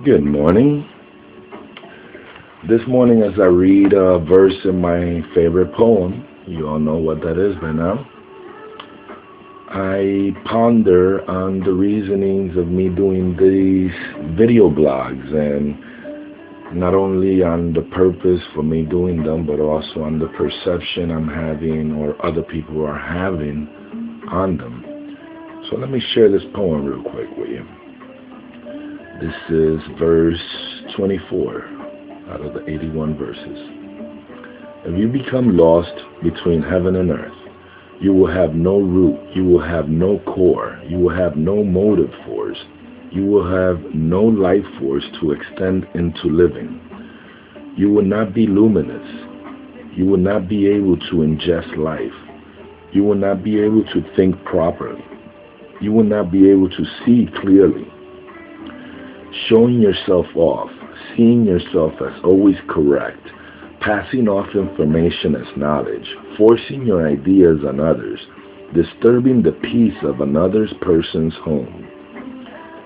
Good morning. This morning, as I read a verse in my favorite poem, you all know what that is by now, I ponder on the reasonings of me doing these video blogs, and not only on the purpose for me doing them, but also on the perception I'm having or other people are having on them. So let me share this poem real quick with you. This is verse 24 out of the 81 verses. If you become lost between heaven and earth, you will have no root, you will have no core, you will have no motive force, you will have no life force to extend into living. You will not be luminous, you will not be able to ingest life, you will not be able to think properly, you will not be able to see clearly. Showing yourself off, seeing yourself as always correct, passing off information as knowledge, forcing your ideas on others, disturbing the peace of another person's home.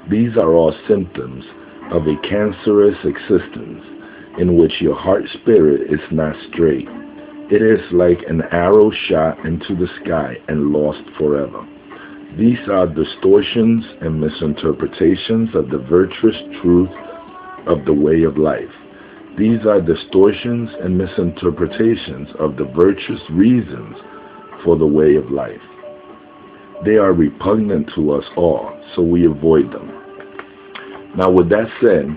These are all symptoms of a cancerous existence in which your heart spirit is not straight. It is like an arrow shot into the sky and lost forever. These are distortions and misinterpretations of the virtuous truth of the way of life. These are distortions and misinterpretations of the virtuous reasons for the way of life. They are repugnant to us all, so we avoid them. Now, with that said,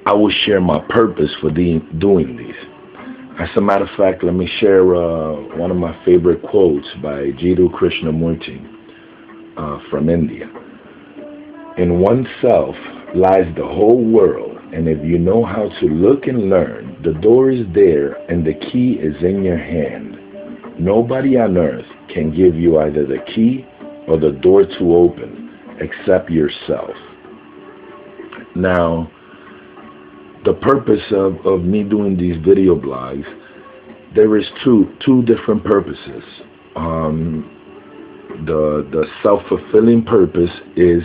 I will share my purpose for doing these. As a matter of fact, let me share one of my favorite quotes by Jiddu Krishnamurti from India. In oneself lies the whole world, and if you know how to look and learn, the door is there and the key is in your hand. Nobody on earth can give you either the key or the door to open except yourself. Now, the purpose of me doing these video blogs, there is two different purposes. The self-fulfilling purpose is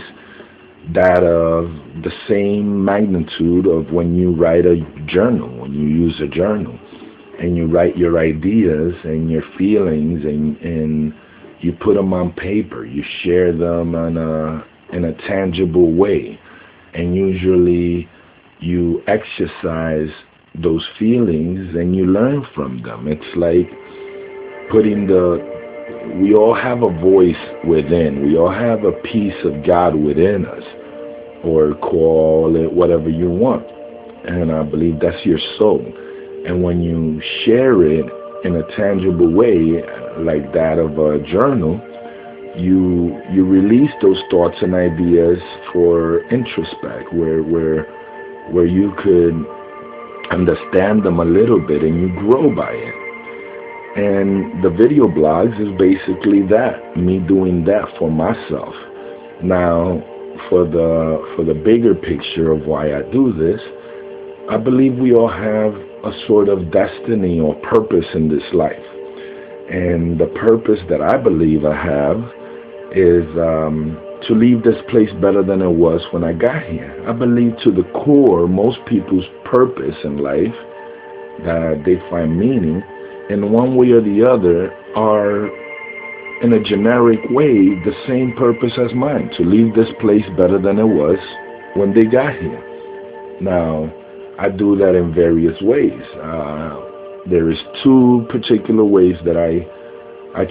that of the same magnitude of when you write a journal, when you use a journal, and you write your ideas and your feelings, and you put them on paper. You share them in a tangible way, and usually you exercise those feelings and you learn from them. It's like we all have a voice within. We all have a piece of God within us, or call it whatever you want. And I believe that's your soul. And when you share it in a tangible way, like that of a journal, you release those thoughts and ideas for introspect, where you could understand them a little bit and you grow by it. And the video blogs is basically that, me doing that for myself. Now, for the bigger picture of why I do this, I believe we all have a sort of destiny or purpose in this life. And the purpose that I believe I have is to leave this place better than it was when I got here. I believe to the core, most people's purpose in life, that they find meaning, in one way or the other, are in a generic way the same purpose as mine, to leave this place better than it was when they got here. Now, I do that in various ways. There is two particular ways that I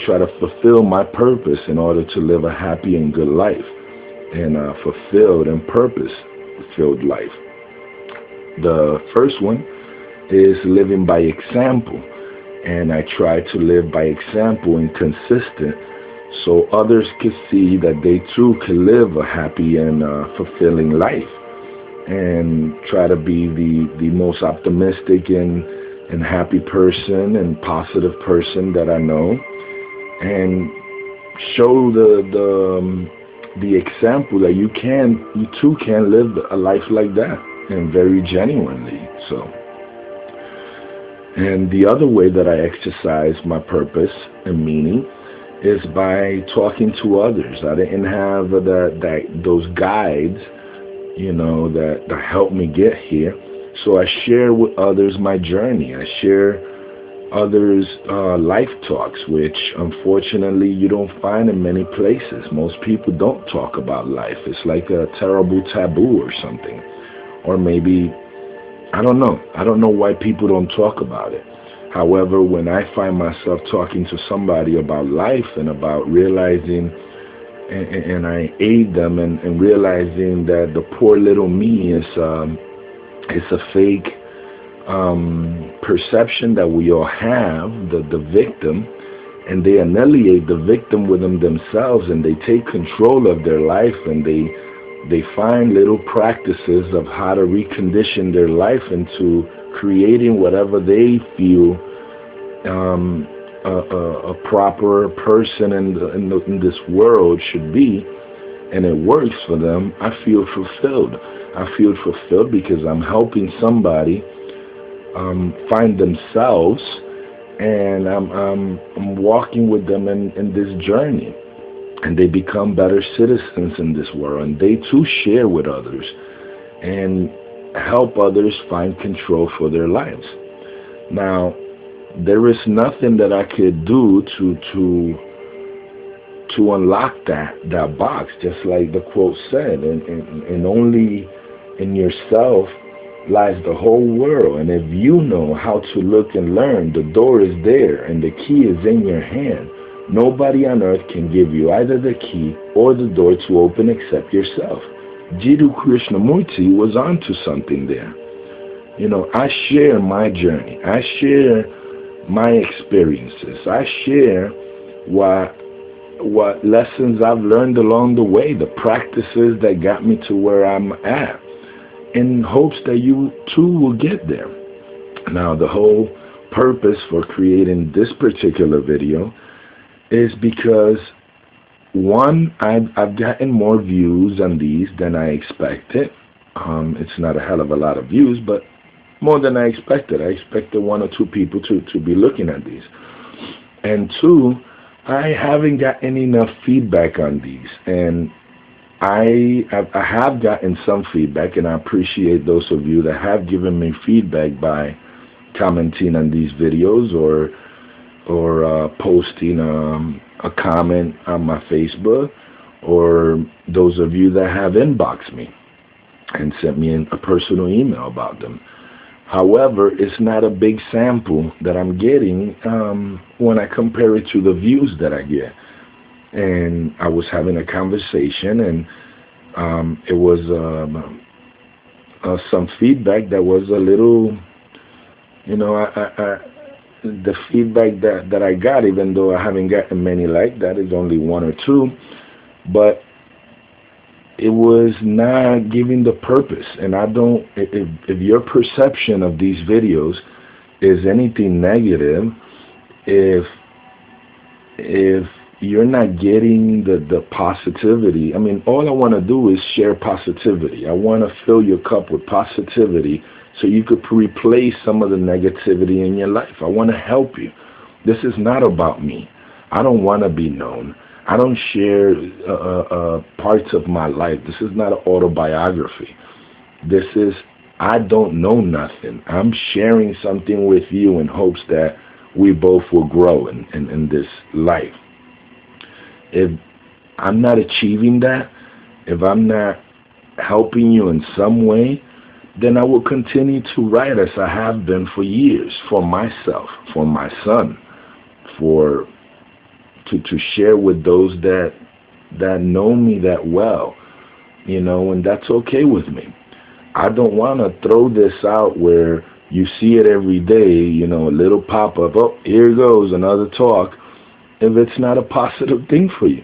try to fulfill my purpose in order to live a happy and good life, and a fulfilled and purpose-filled life. The first one is living by example, and I try to live by example and consistent, so others can see that they too can live a happy and fulfilling life, and try to be the most optimistic and happy person and positive person that I know, and show the example that you too can live a life like that, and very genuinely so. And the other way that I exercise my purpose and meaning is by talking to others. I didn't have those guides that helped me get here. So I share with others my journey. I share others' life talks, which unfortunately you don't find in many places. Most people don't talk about life. It's like a terrible taboo or something. Or maybe, I don't know. I don't know why people don't talk about it. However, when I find myself talking to somebody about life and about realizing, and I aid them and realizing that the poor little me is it's a fake perception that we all have, the victim, and they annihilate the victim within themselves, and they take control of their life, and they find little practices of how to recondition their life into creating whatever they feel a proper person in this world should be, and it works for them. I feel fulfilled. I feel fulfilled because I'm helping somebody find themselves, and I'm walking with them in this journey, and they become better citizens in this world, and they too share with others and help others find control for their lives. Now, there is nothing that I could do to unlock that box, just like the quote said, and only in yourself lies the whole world. And if you know how to look and learn, the door is there and the key is in your hand. Nobody on earth can give you either the key or the door to open except yourself. Jiddu Krishnamurti was onto something there. I share my journey. I share my experiences. I share what lessons I've learned along the way, the practices that got me to where I'm at, in hopes that you too will get there. Now, the whole purpose for creating this particular video is because, one, I've gotten more views on these than I expected. It's not a hell of a lot of views, but more than I expected. I expected one or two people to be looking at these. And two, I haven't gotten enough feedback on these. And I have gotten some feedback, and I appreciate those of you that have given me feedback by commenting on these videos or posting a comment on my Facebook, or those of you that have inboxed me and sent me a personal email about them. However, it's not a big sample that I'm getting when I compare it to the views that I get. And I was having a conversation, and it was some feedback that was a little, the feedback that I got, even though I haven't gotten many like that, is only one or two, but it was not giving the purpose. And I don't, if your perception of these videos is anything negative, if you're not getting the positivity, I mean, all I want to do is share positivity. I want to fill your cup with positivity so you could replace some of the negativity in your life. I want to help you. This is not about me. I don't want to be known. I don't share parts of my life. This is not an autobiography. This is, I don't know nothing. I'm sharing something with you in hopes that we both will grow in this life. If I'm not achieving that, if I'm not helping you in some way, then I will continue to write as I have been for years, for myself, for my son, to share with those that know me that well, and that's okay with me. I don't want to throw this out where you see it every day, a little pop-up, oh, here goes another talk, if it's not a positive thing for you.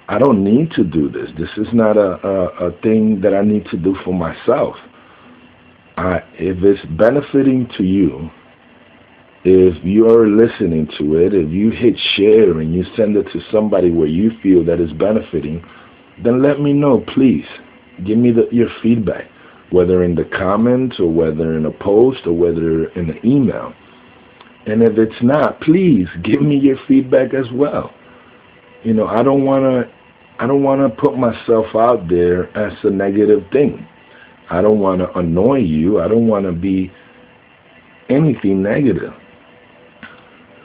I don't need to do this. This is not a thing that I need to do for myself. If it's benefiting to you, if you're listening to it, if you hit share and you send it to somebody where you feel that is benefiting, then let me know, please. Give me your feedback, whether in the comments or whether in a post or whether in an email. And if it's not, please give me your feedback as well. I don't want to put myself out there as a negative thing. I don't want to annoy you. I don't want to be anything negative.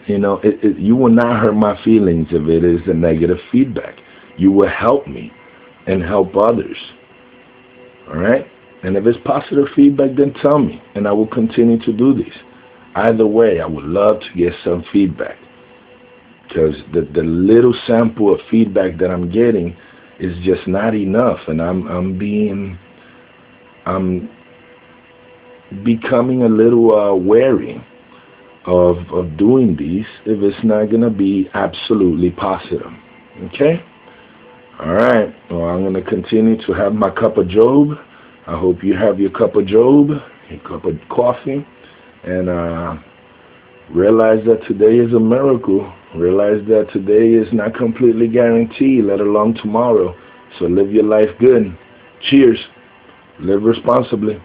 You know, you will not hurt my feelings if it is a negative feedback. You will help me and help others. All right? And if it's positive feedback, then tell me, and I will continue to do this. Either way, I would love to get some feedback, because the little sample of feedback that I'm getting is just not enough, and I'm becoming a little wary of doing these if it's not going to be absolutely positive. Okay? All right. Well, I'm going to continue to have my cup of Job. I hope you have your cup of Job, your cup of coffee, and realize that today is a miracle. Realize that today is not completely guaranteed, let alone tomorrow. So live your life good. Cheers. Live responsibly.